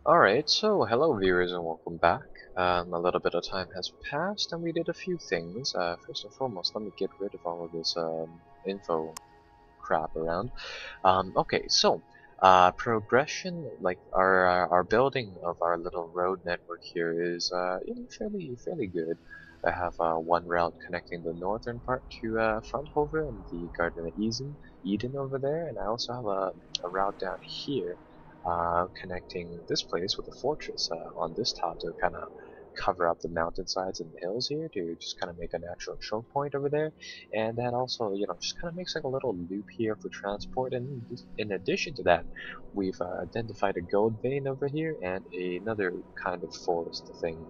Alright, so hello viewers and welcome back. A little bit of time has passed and we did a few things. First and foremost, let me get rid of all of this info crap around. Okay, so progression, like our building of our little road network here is fairly good. I have one route connecting the northern part to Fronthover and the Garden of Eden over there, and I also have a route down here connecting this place with the fortress on this top to kind of cover up the mountainsides and the hills here to just kind of make a natural choke point over there, and that also just kind of makes like a little loop here for transport. And in addition to that, we've identified a gold vein over here and another kind of forest thing,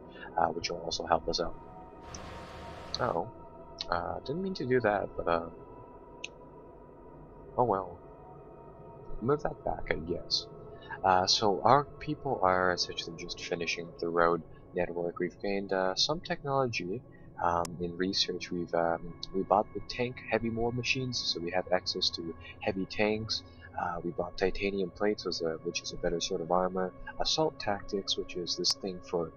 which will also help us out. Oh, didn't mean to do that, but oh well. Move that back, I guess. So our people are essentially just finishing the road network. We've gained some technology in research. We bought the tank heavy war machines, so we have access to heavy tanks. We bought titanium plates, which is a better sort of armor. Assault tactics, which is this thing for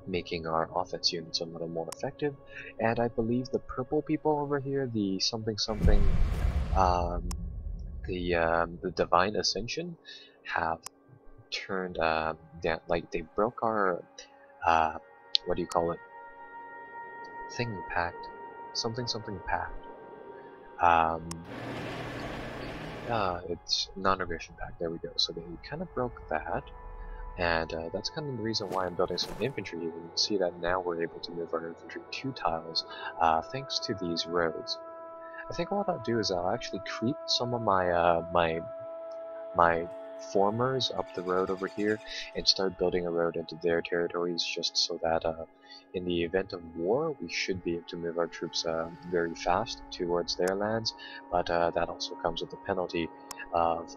making our offense units a little more effective. And I believe the purple people over here, the something something. Um, the Divine Ascension have turned down, like they broke our what do you call it, thing pact, something something pact. Um, it's non-aggression pact. There we go. So they kind of broke that, and that's kind of the reason why I'm building some infantry here. You can see that now we're able to move our infantry 2 tiles thanks to these roads. I think what I'll do is I'll actually creep some of my formers up the road over here and start building a road into their territories, just so that in the event of war we should be able to move our troops very fast towards their lands, but that also comes with the penalty of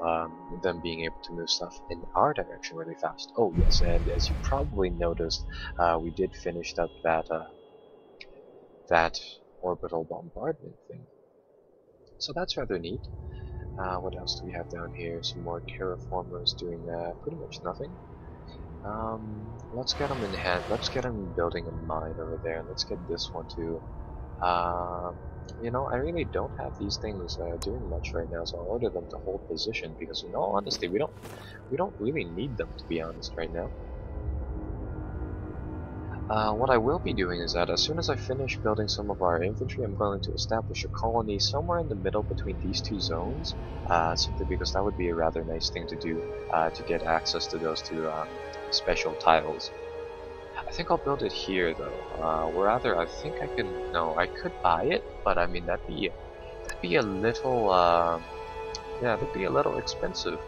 them being able to move stuff in our direction really fast. Oh yes, and as you probably noticed, we did finish up that orbital bombardment thing. So that's rather neat. What else do we have down here? Some more terraformers doing pretty much nothing. Let's get them in hand. Let's get them building a mine over there. Let's get this one too. I really don't have these things doing much right now, so I'll order them to hold position because, honestly, we don't really need them, to be honest, right now. What I will be doing is that as soon as I finish building some of our infantry, I'm going to establish a colony somewhere in the middle between these two zones, simply because that would be a rather nice thing to do to get access to those two special tiles. I think I'll build it here though. Or rather, I think I can. No, I could buy it, but I mean that'd be a little yeah, that'd be a little expensive.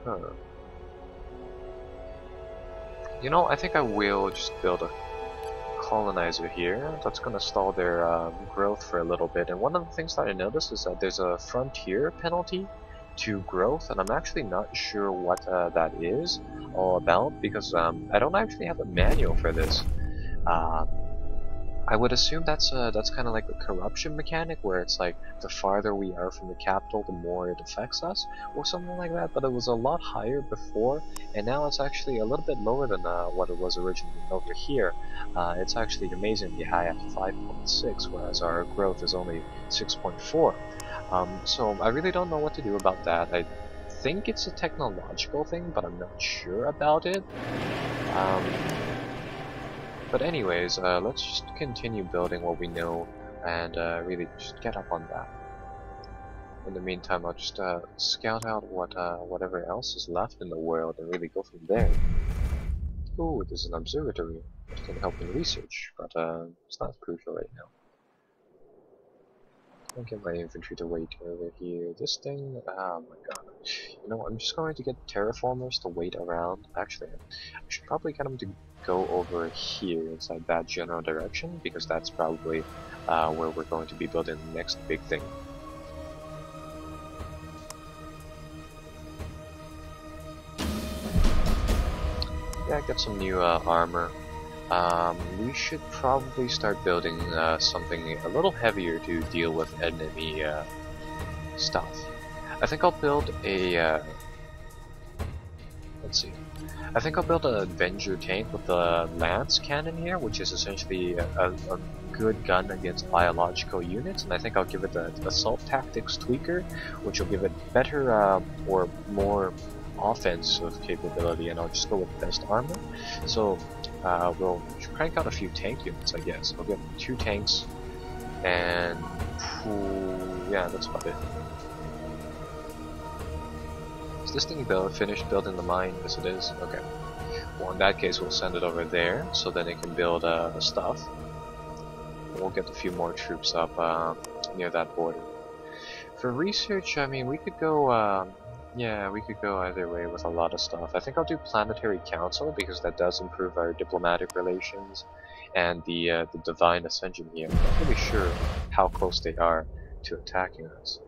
Huh. I think I will just build a colonizer here. That's gonna stall their growth for a little bit. And one of the things that I noticed is that there's a frontier penalty to growth, and I'm actually not sure what that is all about, because I don't actually have a manual for this. I would assume that's kind of like a corruption mechanic, where it's like the farther we are from the capital, the more it affects us, or something like that. But it was a lot higher before, and now it's actually a little bit lower than what it was originally. Over here, it's actually amazingly high at 5.6, whereas our growth is only 6.4. So I really don't know what to do about that. I think it's a technological thing, but I'm not sure about it. But anyways, let's just continue building what we know and really just get up on that. In the meantime, I'll just scout out whatever else is left in the world and really go from there. Ooh, there's an observatory that can help in research, but it's not crucial right now. I'll get my infantry to wait over here. This thing, oh my god. I'm just going to get terraformers to wait around. Actually, I should probably get them to go over here inside that general direction, because that's probably where we're going to be building the next big thing. Yeah, get some new armor. We should probably start building something a little heavier to deal with enemy stuff. I think I'll build a, let's see. I think I'll build an Avenger tank with the Lance cannon here, which is essentially a good gun against biological units, and I think I'll give it the Assault Tactics Tweaker, which will give it better or more offensive capability, and I'll just go with best armor. So we'll crank out a few tank units, I guess. I'll get 2 tanks, and yeah, that's about it. Is this thing finished building the mine? Yes, it is. Okay. Well, in that case, we'll send it over there, so then it can build stuff. We'll get a few more troops up near that border. For research, I mean, we could go, yeah, we could go either way with a lot of stuff. I think I'll do Planetary Council, because that does improve our diplomatic relations, and the Divine Ascension here. I'm not really sure how close they are to attacking us.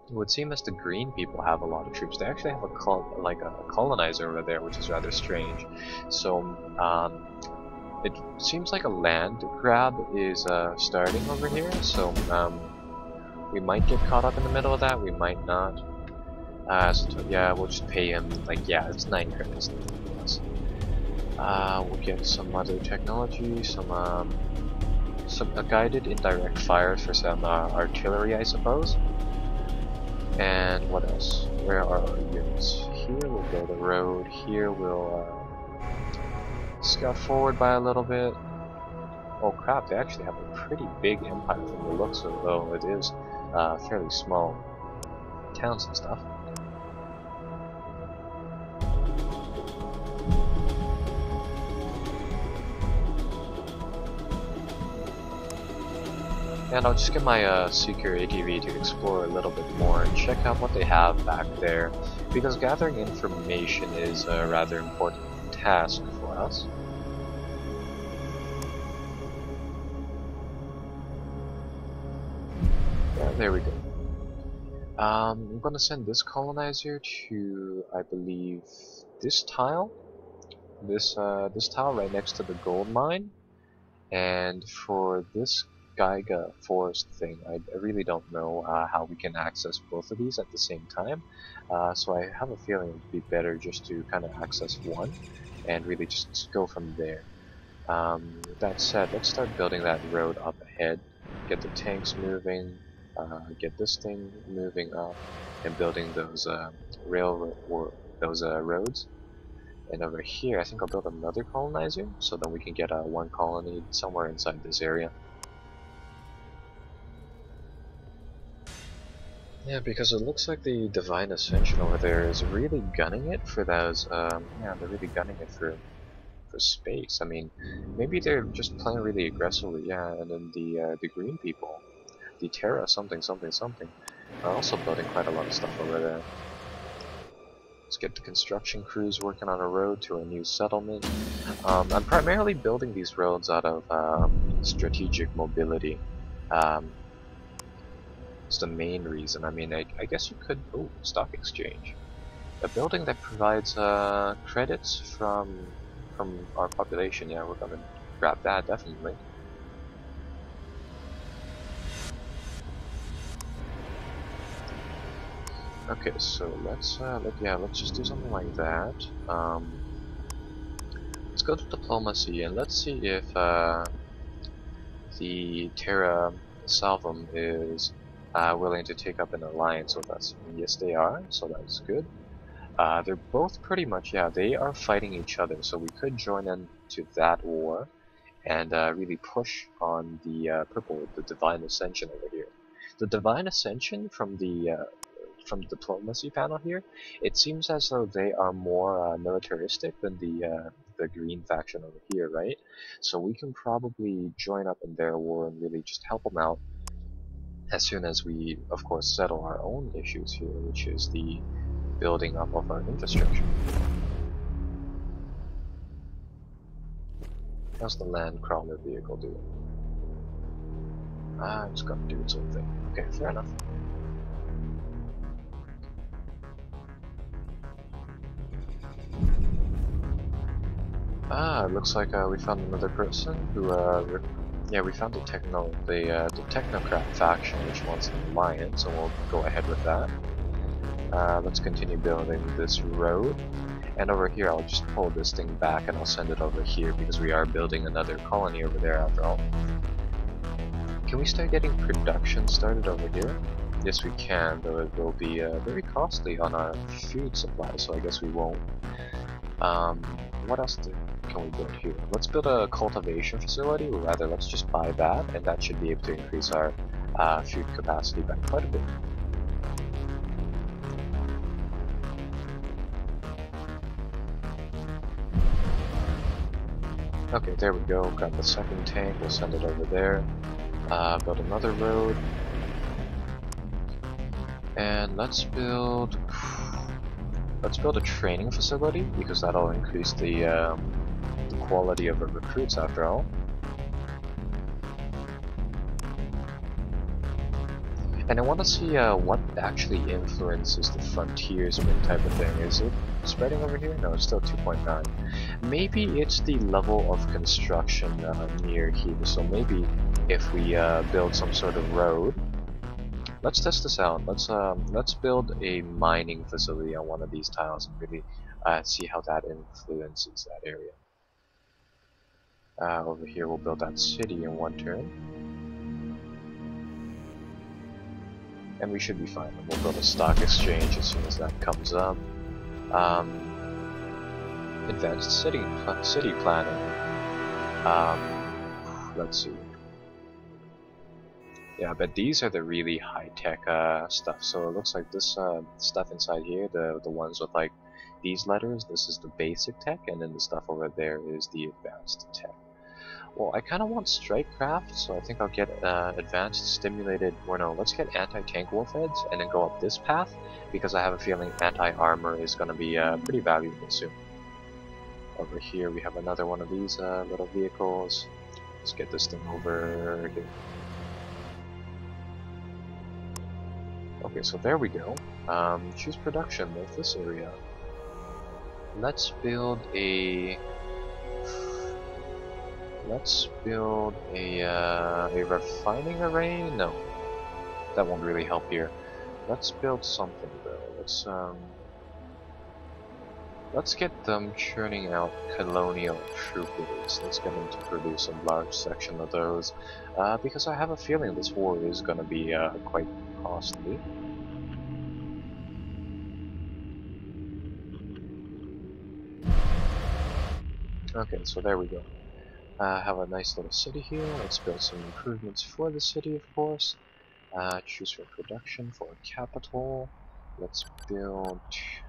It would seem as the green people have a lot of troops. They actually have a colonizer over there, which is rather strange. So it seems like a land grab is starting over here. So we might get caught up in the middle of that. We might not. So yeah, we'll just pay him. Like, yeah, it's 9 credits. We'll get some other technology, some guided indirect fire for some artillery, I suppose. And what else? Where are our units? Here we'll build a road. Here we'll scout forward by a little bit. Oh crap, they actually have a pretty big empire from the looks of it, though it is fairly small towns and stuff. And I'll just get my Seeker ATV to explore a little bit more and check out what they have back there, because gathering information is a rather important task for us. Yeah, there we go. I'm gonna send this colonizer to, I believe, this tile. This tile right next to the gold mine. And for this Geiga forest thing, I really don't know how we can access both of these at the same time, so I have a feeling it would be better just to kind of access one and really just go from there. With that said, let's start building that road up ahead, get the tanks moving, get this thing moving up, and building those roads. And over here, I think I'll build another colonizer, so then we can get one colony somewhere inside this area. Yeah, because it looks like the Divine Ascension over there is really gunning it for those, yeah, they're really gunning it for space. I mean, maybe they're just playing really aggressively, yeah, and then the green people, the Terra something, are also building quite a lot of stuff over there. Let's get the construction crews working on a road to a new settlement. I'm primarily building these roads out of strategic mobility. It's the main reason. I mean, I guess you could... Oh, stock exchange. A building that provides credits from our population. Yeah, we're gonna grab that, definitely. Okay, so let's just do something like that. Let's go to diplomacy and let's see if the Terra Salvum is willing to take up an alliance with us. And yes, they are, so that's good. They're both pretty much, yeah, they are fighting each other, so we could join into that war and really push on the the Divine Ascension over here. The Divine Ascension from the diplomacy panel here, it seems as though they are more militaristic than the green faction over here, right? So we can probably join up in their war and really just help them out as soon as we, of course, settle our own issues here, which is the building up of our infrastructure. How's the land crawler vehicle doing? It's gonna do its own thing. Okay, fair enough. It looks like we found another person who Yeah, we found the technocrat faction which wants an alliance, and we'll go ahead with that. Let's continue building this road. And over here, I'll just pull this thing back and I'll send it over here because we are building another colony over there after all. Can we start getting production started over here? Yes, we can, though it will be very costly on our food supply, so I guess we won't. What else can we build here? Let's build a cultivation facility, or rather, let's just buy that, and that should be able to increase our food capacity by quite a bit. Okay, there we go. Got the second tank. We'll send it over there. Build another road. And let's build a training facility because that'll increase the quality of our recruits after all. And I want to see what actually influences the frontiersman type of thing. Is it spreading over here? No, it's still 2.9. Maybe it's the level of construction near here. So maybe if we build some sort of road, let's test this out. Let's build a mining facility on one of these tiles and really see how that influences that area. Over here, we'll build that city in one turn. And we should be fine. We'll build a stock exchange as soon as that comes up. Advanced city planning. Let's see. Yeah, but these are the really high-tech stuff. So it looks like this stuff inside here, the ones with like these letters, this is the basic tech, and then the stuff over there is the advanced tech. Well, I kind of want strike craft, so I think I'll get advanced stimulated, or no, let's get anti-tank warheads and then go up this path, because I have a feeling anti-armor is going to be pretty valuable soon. Over here we have another one of these little vehicles. Let's get this thing over here. Okay, so there we go. Choose production with this area. Let's build a refining array? No, that won't really help here. Let's build something though. Let's get them churning out colonial troopers. Let's get them to produce a large section of those, because I have a feeling this war is going to be quite costly. Okay, so there we go. Have a nice little city here. Let's build some improvements for the city, of course. Choose for production for a capital. Let's build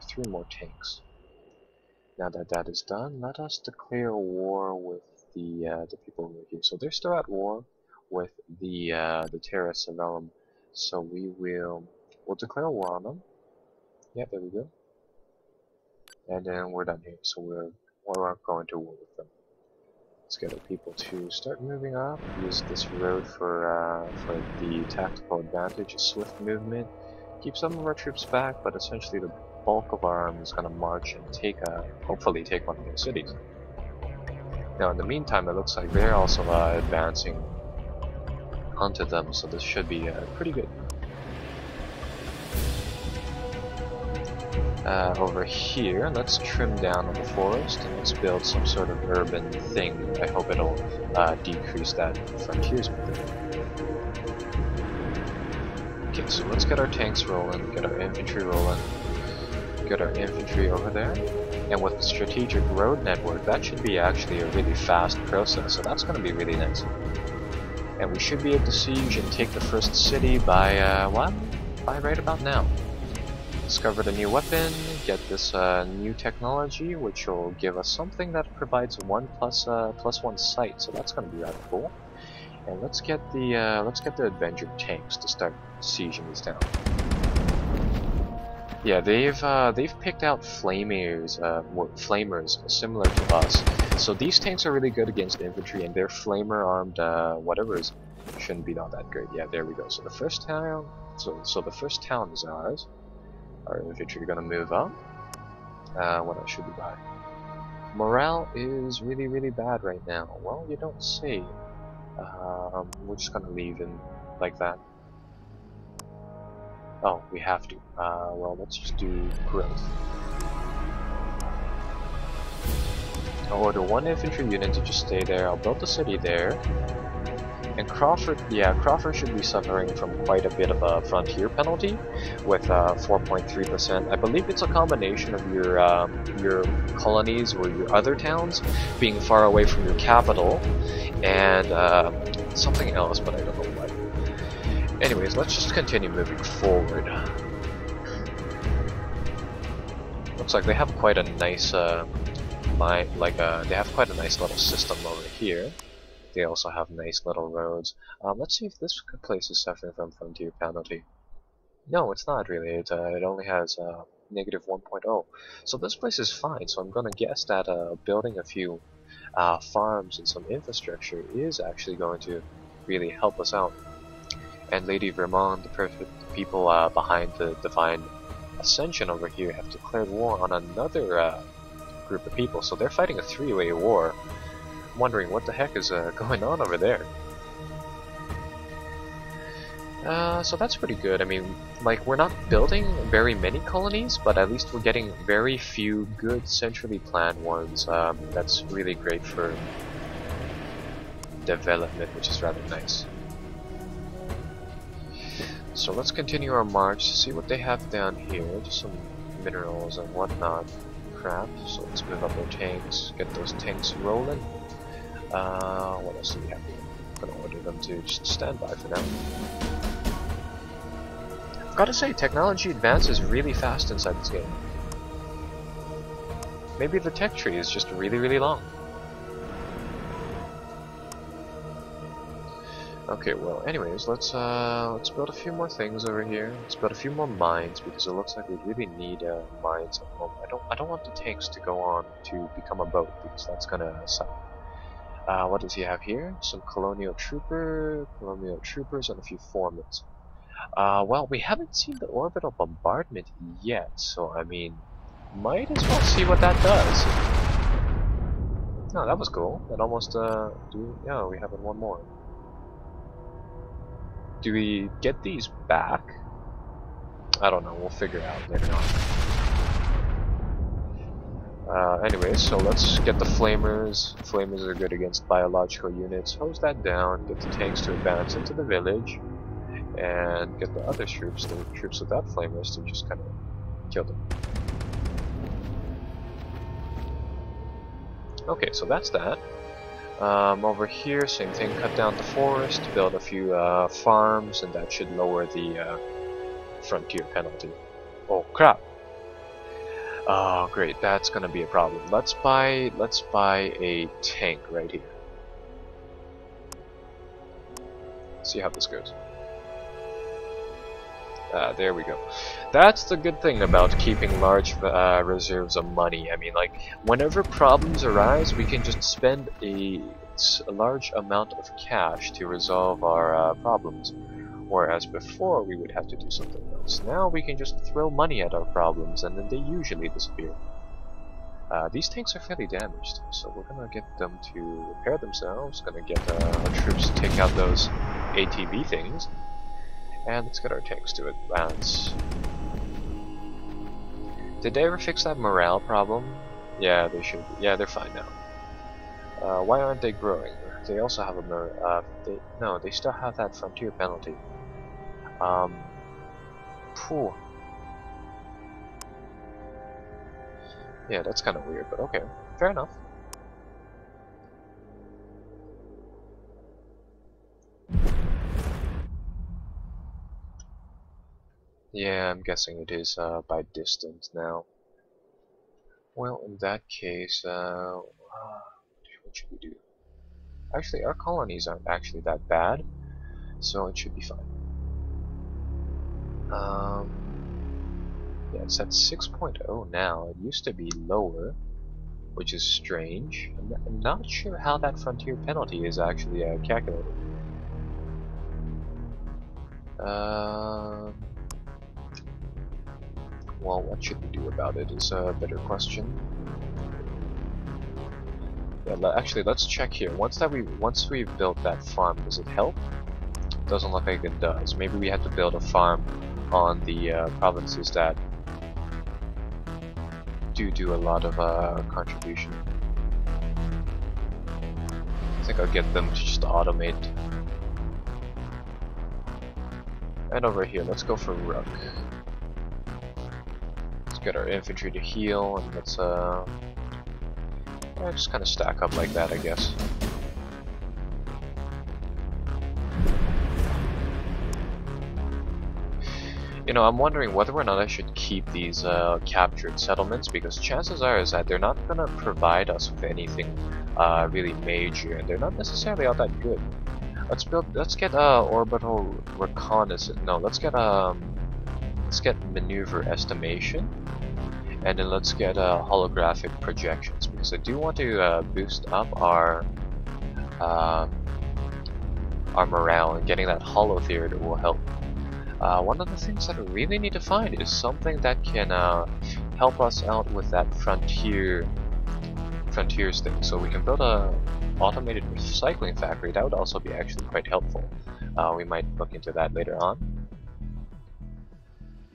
3 more tanks. Now that that is done, let us declare war with the people over here. So they're still at war with the terrorists of Vellum. So we'll declare war on them. Yeah, there we go. And then we're done here. So we're going to war with them. Let's get our people to start moving up. Use this road for the tactical advantage, a swift movement. Keep some of our troops back, but essentially the bulk of our army is going to march and hopefully take one of their cities. Now, in the meantime, it looks like they're also advancing onto them, so this should be pretty good. Over here, let's trim down on the forest and let's build some sort of urban thing. I hope it'll decrease that frontiersman thing. Okay, so let's get our tanks rolling, get our infantry rolling, get our infantry over there. And with the strategic road network, that should be actually a really fast process, so that's going to be really nice. And we should be able to siege and take the first city by, by right about now. Discovered a new weapon, get this new technology, which will give us something that provides 1 plus 1 sight, so that's going to be rather cool. And let's get the Avenger tanks to start sieging this town. Yeah, they've picked out flamers similar to us. So these tanks are really good against infantry, and their flamer armed whatever's shouldn't be all that great. Yeah, there we go. So the first town, so the first town is ours. Our infantry are gonna move up. What else should we buy? Morale is really bad right now. Well, you don't say. We're just gonna leave him like that. Oh, we have to. Well, let's just do growth. I'll order 1 infantry unit to just stay there. I'll build the city there. And Crawford, yeah, Crawford should be suffering from quite a bit of a frontier penalty with 4.3%. I believe it's a combination of your colonies or your other towns being far away from your capital and something else, but I don't know what. Anyways, let's just continue moving forward. Looks like they have quite a nice they have quite a nice little system over here. They also have nice little roads. Let's see if this place is suffering from frontier penalty. No, it's not really. It only has negative 1.0. So this place is fine. So I'm gonna guess that building a few farms and some infrastructure is actually going to really help us out. And Lady Vermont, the people behind the Divine Ascension over here, have declared war on another group of people. So they're fighting a 3-way war. I'm wondering what the heck is going on over there. So that's pretty good. I mean, like, we're not building very many colonies, but at least we're getting very few good centrally planned ones. That's really great for development, which is rather nice. So let's continue our march, see what they have down here. Just some minerals and whatnot. Crap. So let's move up our tanks, get those tanks rolling. What else do we have here? I'm gonna order them to just stand by for now. I've gotta say, technology advances really fast inside this game. Maybe the tech tree is just really, really long. Okay, well, anyways, let's build a few more things over here. Let's build a few more mines because it looks like we really need mines at the moment. I don't want the tanks to go on to become a boat because that's gonna suck. What does he have here? Some colonial troopers, and a few foremans. Well, we haven't seen the orbital bombardment yet, so I mean, might as well see what that does. Oh, that was cool. That almost yeah, we have one more. Do we get these back? I don't know, we'll figure it out later on. Anyways, so let's get the flamers. Flamers are good against biological units. Hose that down, get the tanks to advance into the village, and get the other troops, the troops without flamers, to just kind of kill them. Okay, so that's that. Over here, same thing, cut down the forest, build a few farms, and that should lower the frontier penalty. Oh crap! Oh great, that's gonna be a problem. Let's buy a tank right here. See how this goes. There we go. That's the good thing about keeping large reserves of money. I mean, like, whenever problems arise, we can just spend a large amount of cash to resolve our problems. Whereas before, we would have to do something else. Now we can just throw money at our problems, and then they usually disappear. These tanks are fairly damaged, so we're gonna get them to repair themselves. Gonna get our troops to take out those ATV things. And let's get our tanks to advance. Did they ever fix that morale problem? Yeah, they should. Yeah, they're fine now. Why aren't they growing? They also have a no, they still have that frontier penalty. Phew. Yeah, that's kind of weird, but okay, fair enough. Yeah, I'm guessing it is by distance now. Well, in that case, what should we do? Actually, our colonies aren't actually that bad, so it should be fine. Yeah, it's at 6.0 now. It used to be lower, which is strange. I'm not sure how that frontier penalty is actually calculated. Well, what should we do about it is a better question. Yeah, actually, let's check here. Once we've built that farm, does it help? Doesn't look like it does. Maybe we have to build a farm on the provinces that do a lot of contribution. I think I'll get them to just automate. And over here, let's go for Rook. Let's get our infantry to heal, and let's just kind of stack up like that, I guess. You know, I'm wondering whether or not I should keep these captured settlements, because chances are is that they're not going to provide us with anything really major, and they're not necessarily all that good. Let's get orbital reconnaissance. No, let's get maneuver estimation, and then let's get holographic projections, because I do want to boost up our morale, and getting that holo theater will help. One of the things that I really need to find is something that can help us out with that frontiers thing. So we can build a automated recycling factory. That would also be actually quite helpful. We might look into that later on.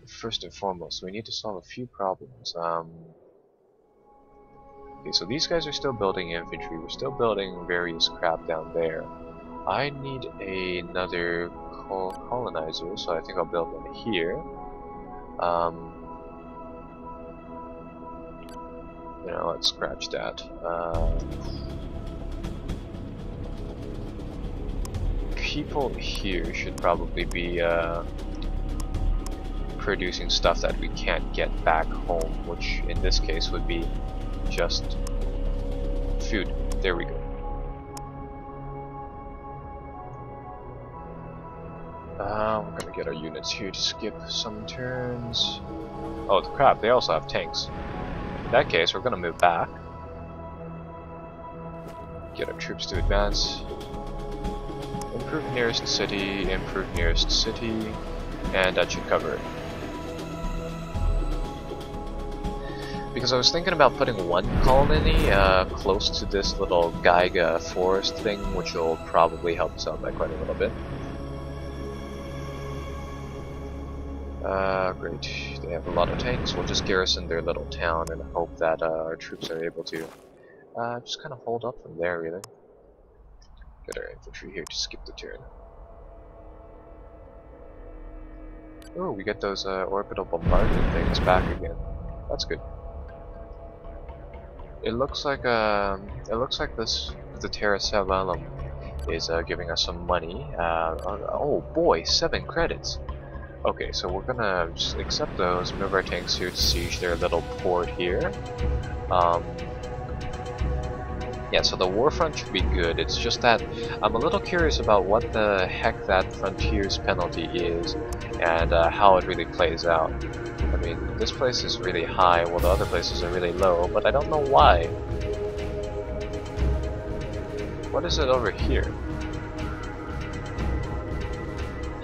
First and foremost, we need to solve a few problems. Okay, so these guys are still building infantry. We're still building various crap down there. I need another colonizer, so I think I'll build one here. You know, let's scratch that. People here should probably be producing stuff that we can't get back home, which in this case would be just food. There we go. We're gonna get our units here to skip some turns. Oh, crap, they also have tanks. In that case, we're gonna move back. Get our troops to advance. Improve nearest city, and that should cover it. Because I was thinking about putting one colony close to this little Geiga forest thing, which will probably help us out by quite a little bit. Great. They have a lot of tanks. We'll just garrison their little town and hope that our troops are able to just kind of hold up from there, really. Get our infantry here to skip the turn. Oh, we get those orbital bombardment things back again. That's good. It looks like the Terra Salvalum is giving us some money. Oh boy, 7 credits. Okay, so we're gonna just accept those, move our tanks here to siege their little port here. Yeah, so the war front should be good. It's just that I'm a little curious about what the heck that frontiers penalty is and how it really plays out. I mean, this place is really high while the other places are really low, but I don't know why. What is it over here?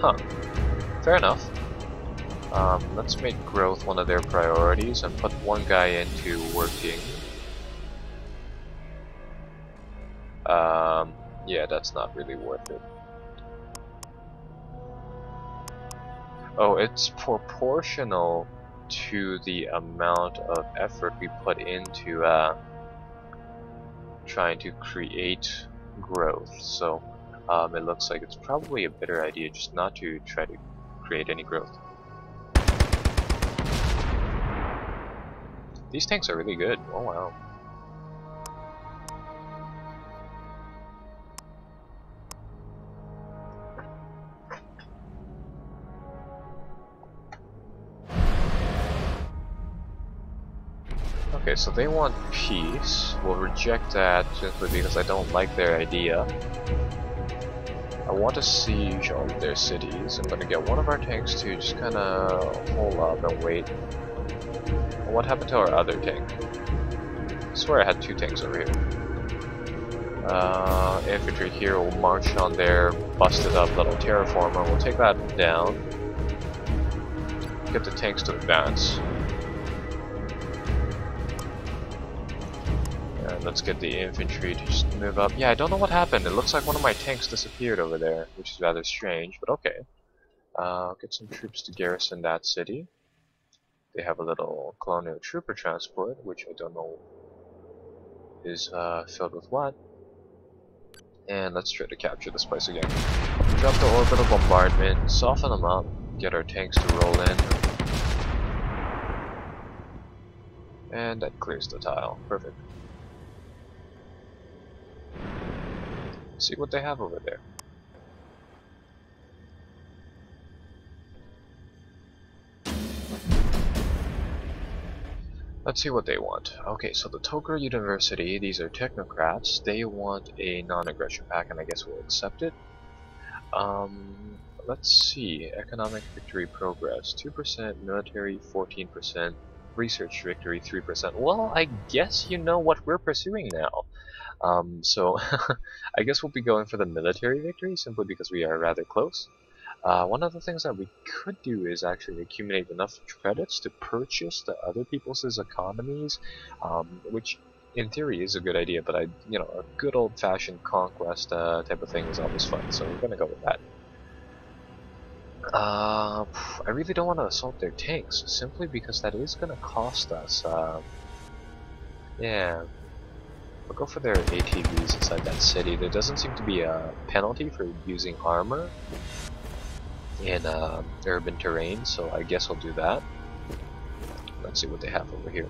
Huh. Fair enough. Let's make growth one of their priorities and put one guy into working. Yeah, that's not really worth it. Oh, it's proportional to the amount of effort we put into trying to create growth. So it looks like it's probably a better idea just not to try to create any growth. These tanks are really good. Oh wow. Okay, so they want peace. We'll reject that simply because I don't like their idea. I want to siege all of their cities. I'm gonna get one of our tanks to just kinda hold up and wait. What happened to our other tank? I swear I had 2 tanks over here. Infantry here will march on their busted up little terraformer. We'll take that down. Get the tanks to advance. And Alright, let's get the infantry to just move up. Yeah, I don't know what happened. It looks like one of my tanks disappeared over there, which is rather strange, but okay. Get some troops to garrison that city. They have a little colonial trooper transport, which I don't know is filled with what. And let's try to capture this place again. Drop the orbital bombardment, soften them up, get our tanks to roll in. And that clears the tile. Perfect. See what they have over there. Let's see what they want. Okay, so the Toker University, these are technocrats. They want a non-aggression pact, and I guess we'll accept it. Let's see. Economic victory progress, 2%, military 14%, research victory 3%. Well, I guess you know what we're pursuing now. So I guess we'll be going for the military victory simply because we are rather close. One of the things that we could do is actually accumulate enough credits to purchase the other people's economies, which in theory is a good idea, but you know, a good old-fashioned conquest type of thing is always fun, so we're gonna go with that. I really don't want to assault their tanks, simply because that is gonna cost us. Yeah. We'll go for their ATVs inside that city. There doesn't seem to be a penalty for using armor in urban terrain, so I guess I'll do that. Let's see what they have over here.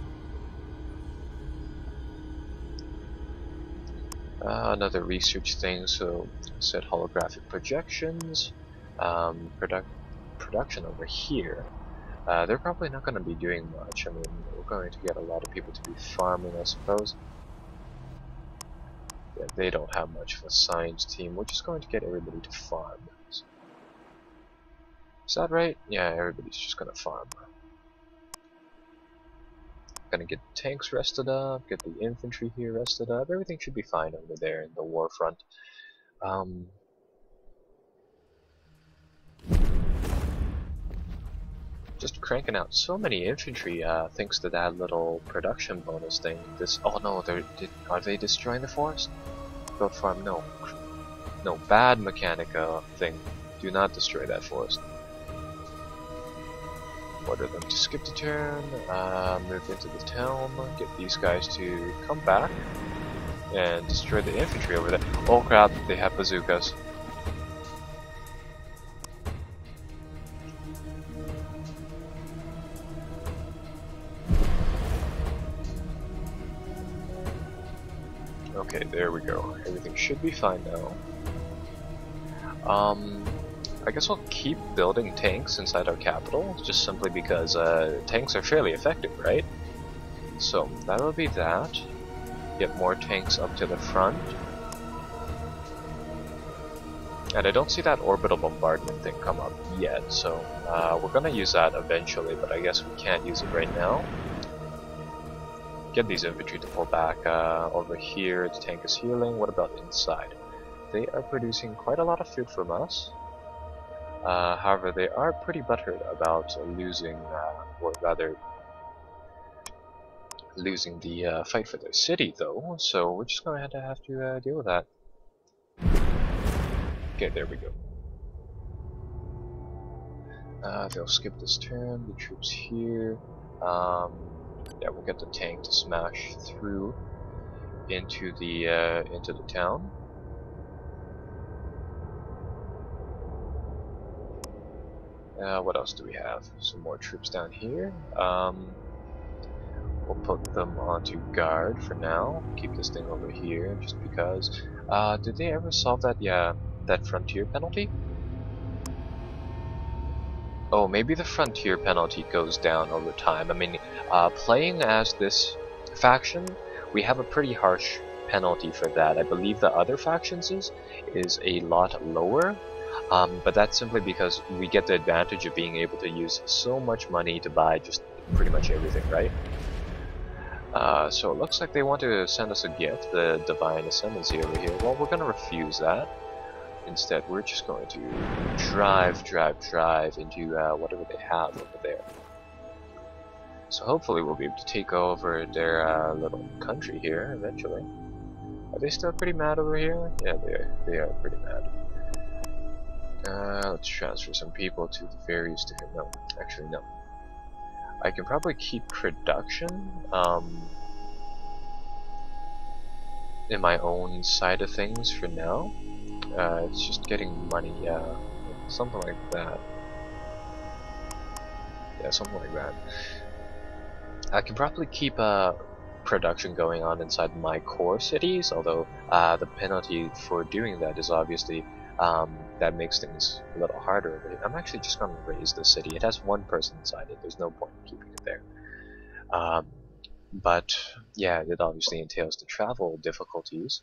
Another research thing, so set holographic projections, production over here. They're probably not going to be doing much. I mean, we're going to get a lot of people to be farming, I suppose. Yeah, they don't have much of a science team. We're just going to get everybody to farm. Is that right? Yeah, everybody's just gonna farm. Gonna get the tanks rested up, get the infantry here rested up. Everything should be fine over there in the war front. Just cranking out so many infantry thanks to that little production bonus thing. Oh no, are they destroying the forest? Build farm, no. No, bad Mechanica thing. Do not destroy that forest. Order them to skip the turn, move into the town, get these guys to come back, and destroy the infantry over there. Oh crap, they have bazookas. Okay, there we go. Everything should be fine now. I guess we'll keep building tanks inside our capital, just simply because tanks are fairly effective, right? So that'll be that. Get more tanks up to the front. And I don't see that orbital bombardment thing come up yet, so we're gonna use that eventually, but I guess we can't use it right now. Get these infantry to pull back over here. The tank is healing. What about inside? They are producing quite a lot of food from us. However, they are pretty butthurt about losing, or rather, losing the fight for their city, though. So we're just going to have to deal with that. Okay, there we go. They'll skip this turn. The troops here. Yeah, we'll get the tank to smash through into the town. What else do we have? Some more troops down here. We'll put them onto guard for now. Keep this thing over here just because. Did they ever solve that? Yeah, that frontier penalty? Oh, maybe the frontier penalty goes down over time. I mean, playing as this faction, we have a pretty harsh penalty for that. I believe the other factions is a lot lower. But that's simply because we get the advantage of being able to use so much money to buy just pretty much everything, right? So it looks like they want to send us a gift, the Divine Ascendancy over here. Well, we're going to refuse that. Instead, we're just going to drive into whatever they have over there. So hopefully we'll be able to take over their little country here eventually. Are they still pretty mad over here? Yeah, they are pretty mad. Let's transfer some people to the various different... No, actually no. I can probably keep production in my own side of things for now. It's just getting money, yeah. Something like that. Yeah, something like that. I can probably keep production going on inside my core cities, although the penalty for doing that is obviously that makes things a little harder. I'm actually just going to raise the city. It has one person inside it. There's no point in keeping it there. But yeah, it obviously entails the travel difficulties.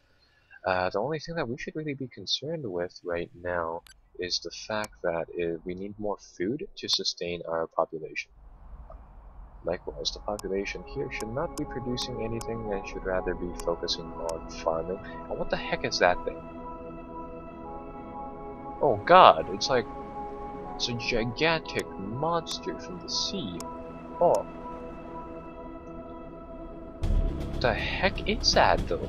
The only thing that we should really be concerned with right now is the fact that we need more food to sustain our population. Likewise, the population here should not be producing anything and should rather be focusing on farming. And what the heck is that thing? Oh god, it's a gigantic monster from the sea. Oh. What the heck is that though?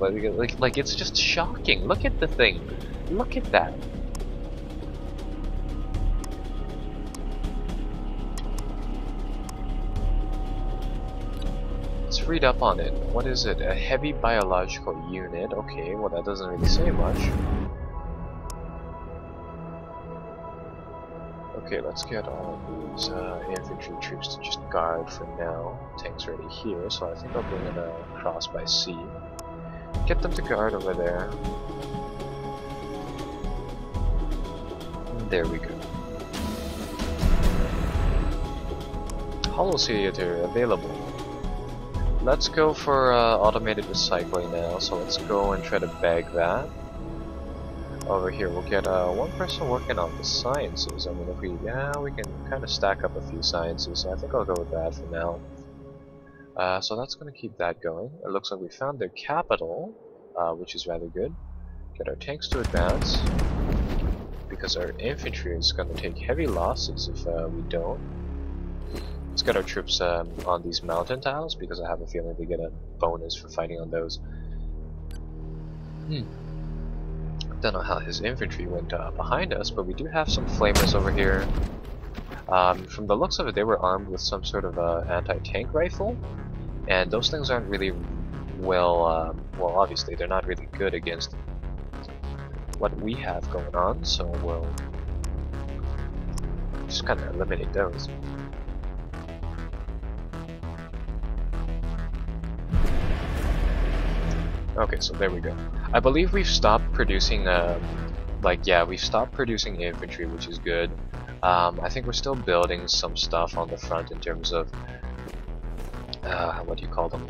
Like it's just shocking. Look at the thing. Look at that. Let's read up on it. What is it? A heavy biological unit. Okay, well that doesn't really say much. Okay, let's get all of these infantry troops to just guard for now. Tanks ready here, so I think I'll bring it across by sea. Get them to guard over there. And there we go. Hollow theater available. Let's go for automated recycling now, so let's go and try to bag that. Over here we'll get one person working on the sciences. I mean, if we can kind of stack up a few sciences, so I think I'll go with that for now. So that's going to keep that going. It looks like we found their capital, which is rather good. Get our tanks to advance, because our infantry is going to take heavy losses if we don't. Let's get our troops on these mountain tiles, because I have a feeling they get a bonus for fighting on those. Don't know how his infantry went behind us, but we do have some flamers over here. From the looks of it, they were armed with some sort of anti-tank rifle, and those things aren't really well, well obviously they're not really good against what we have going on, so we'll just kind of eliminate those. Okay, so there we go. I believe we've stopped producing, we've stopped producing infantry, which is good. I think we're still building some stuff on the front in terms of, what do you call them?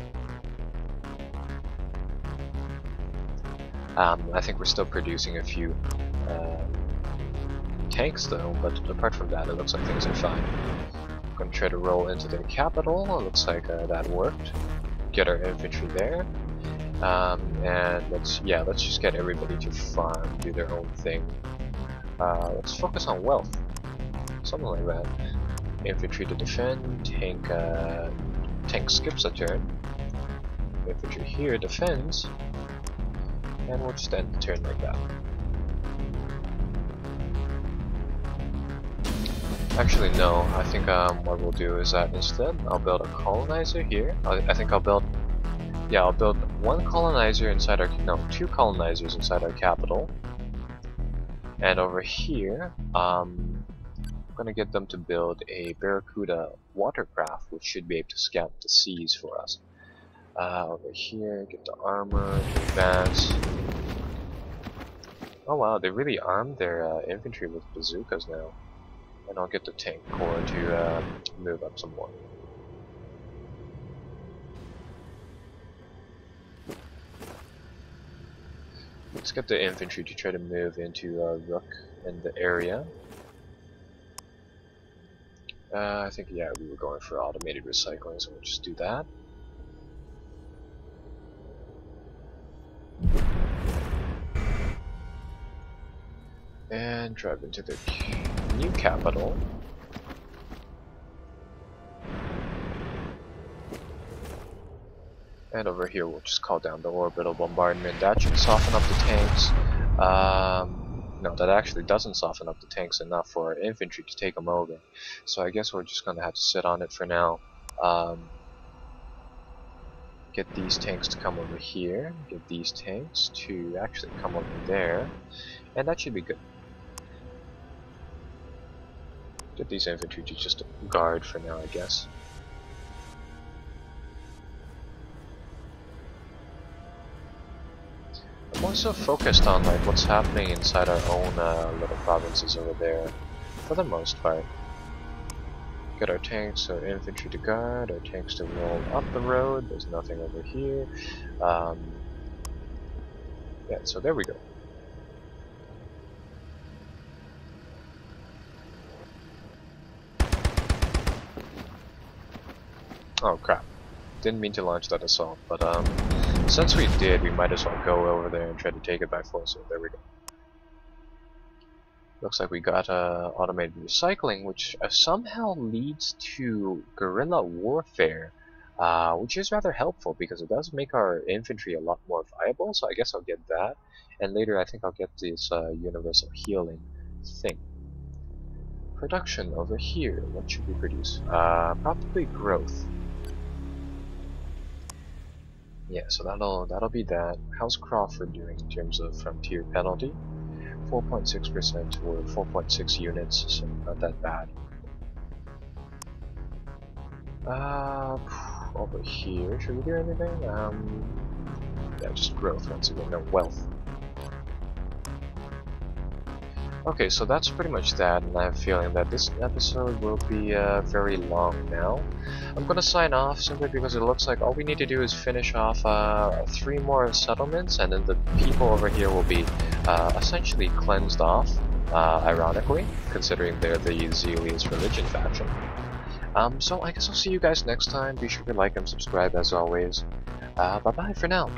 I think we're still producing a few tanks though, but apart from that, it looks like things are fine. I'm gonna try to roll into their capital. It looks like that worked. Get our infantry there. And let's just get everybody to farm, do their own thing. Let's focus on wealth, something like that. Infantry to defend, tank skips a turn. Infantry here defends, and we'll just end the turn like that. Actually, no. I think what we'll do is that instead I'll build a colonizer here. I think I'll build. Yeah, I'll build one colonizer inside our, two colonizers inside our capital. And over here, I'm gonna get them to build a Barracuda watercraft, which should be able to scout the seas for us. Over here, get the armor, advance. Oh wow, they really armed their infantry with bazookas now. And I'll get the tank corps to move up some more. Let's get the infantry to try to move into Rook and the area. I think, yeah, we were going for automated recycling, so we'll just do that. And drive into the new capital. And over here we'll just call down the orbital bombardment. That should soften up the tanks. No, that actually doesn't soften up the tanks enough for our infantry to take them over. So I guess we're just gonna have to sit on it for now. Get these tanks to come over here. Get these tanks to actually come over there. And that should be good. Get these infantry to just guard for now, I guess. I'm also focused on like what's happening inside our own little provinces over there, for the most part. Get our tanks, our infantry to guard, our tanks to roll up the road. There's nothing over here. Yeah, so there we go. Oh crap. Didn't mean to launch that assault, but since we did, we might as well go over there and try to take it by force. So there we go. Looks like we got automated recycling, which somehow leads to guerrilla warfare, which is rather helpful because it does make our infantry a lot more viable. So I guess I'll get that, and later I think I'll get this universal healing thing. Production over here. What should we produce? Probably growth. Yeah, so that'll be that. How's Crawford doing in terms of frontier penalty? 4.6% or 4.6 units, so not that bad. Over here, should we do anything? Yeah, just growth once again, no wealth. Okay, so that's pretty much that, and I have a feeling that this episode will be very long now. I'm gonna sign off simply because it looks like all we need to do is finish off 3 more settlements, and then the people over here will be essentially cleansed off, ironically, considering they're the Zealous religion faction. So I guess I'll see you guys next time. Be sure to like and subscribe as always. Bye-bye for now.